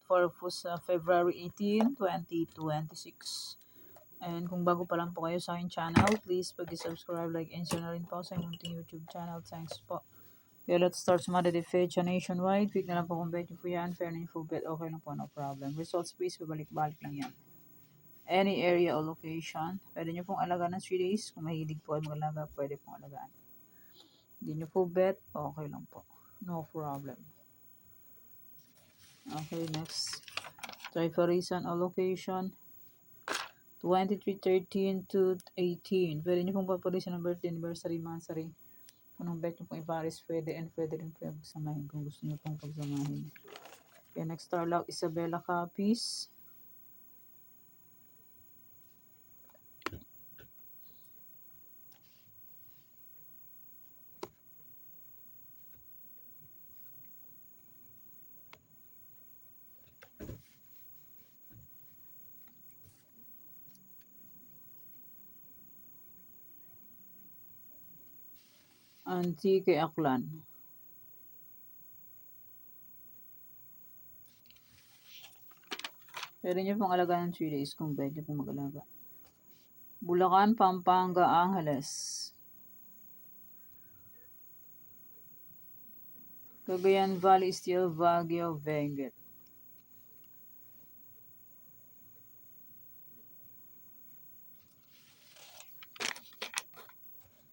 for po sa February 18, 2026. And kung bago pa lang po kayo sa aking channel, please pag-subscribe, like, and share na rin po sa munting YouTube channel. Thanks po. Okay, let's start sa Mother Fecha nationwide. Click na lang po kung bet nyo po yan. Fair na info bet. Okay lang po, no problem. Results please, babalik-balik lang yan. Any area or location. Pwede nyo pong alagaan ng 3 days. Kung mahilig po ay mag-alaga, pwede pong alagaan. Hindi nyo po bet, okay lang po. No problem. Okay, next. Try for reason or location. 23, 13 to 18. Pwede nyo pong paparisan ng birthday, anniversary, monthsary. Kung ang bet nyo pong iparis, pwede, and pwede rin po yung pagsamahin kung gusto nyo pong pagsamahin. Okay, next star lock, Isabella Capiz. Antique Aklan. Pwede nyo pong alagaan ng 3 days kung bet nyo pong mag-alaga. Bulacan, Pampanga, Angeles. Cagayan Valley, Steel, Baguio, Benguet.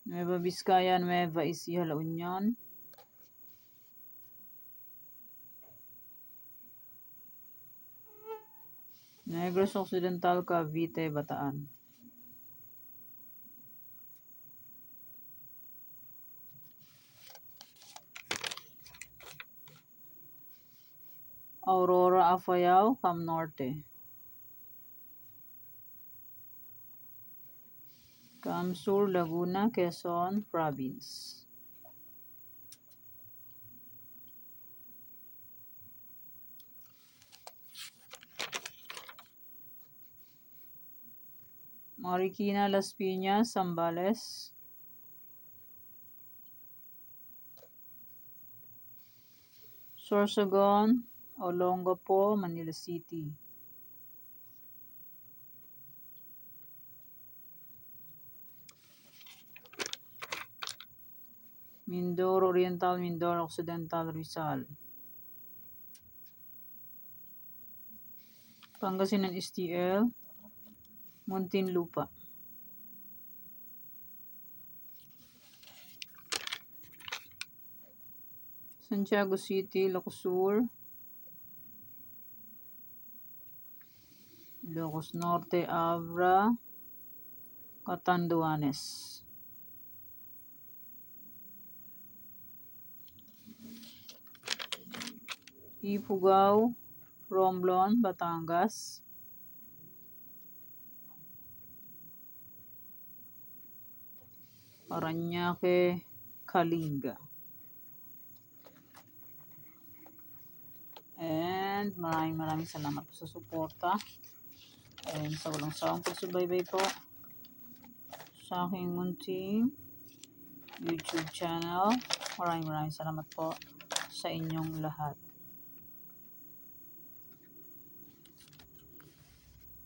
Nueva Vizcaya, Nueva Ecija, La Union. Negros Occidental, Cavite, Bataan. Aurora, Afayao, Cam Norte. Cam Sur, Laguna, Quezon, Province. Marikina, Las Piñas, Zambales. Sorsogon, Olongapo, Manila City. Mindoro Oriental, Mindoro Occidental, Rizal. Pangasinan STL, Muntinlupa. Santiago City, Ilocos Sur. Ilocos Norte, Abra, Catanduanes. Ifugao, Romblon, Batangas. Parañaque, Kalinga. And maraming salamat po sa suporta. And sa walang sawang pagsubaybay po sa aking munting YouTube channel. Maraming salamat po sa inyong lahat.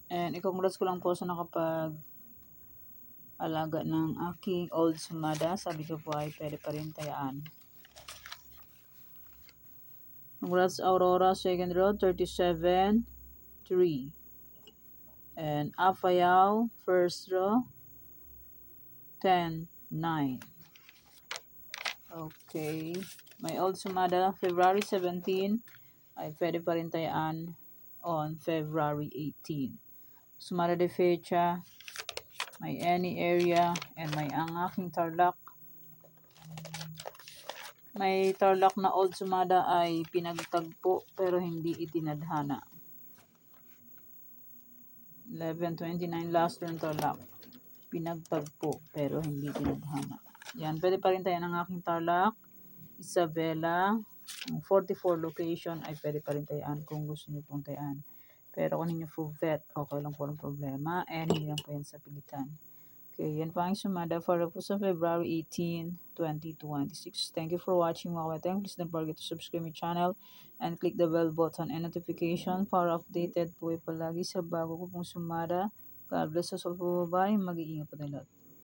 And i-congrats ko lang po sa nakapag-alaga ng aking old sumada. Sabi ko po ay pwede pa rin tayaan. Congrats Aurora, second row, 37-3. And Afayao, first row, 10-9. Okay. My old sumada, February 17, ay pwede pa rin tayaan on February 18. Sumada de fecha, may any area, and may ang aking tarlac. May tarlac na old sumada ay pinagtagpo pero hindi itinadhana. 11-29 last turn tarlac. Pinagtagpo pero hindi tinadhana. Yan, pwede pa rin tayo ng aking tarlac. Isabela, 44 location ay pwede pa rin tayaan kung gusto niyo pong tayaan. Pero kung ninyo full vet, okay lang po ang problema. And hindi lang po yan sa pilitan. Okay, yan po ang sumada para po sa February 18, 2026. Thank you for watching mga kabeteng. Please don't forget to subscribe my channel and click the bell button and notification para updated po palagi sa bago ko pong sumada. God bless us all po. Bye. Mag-iingat po tayo lahat.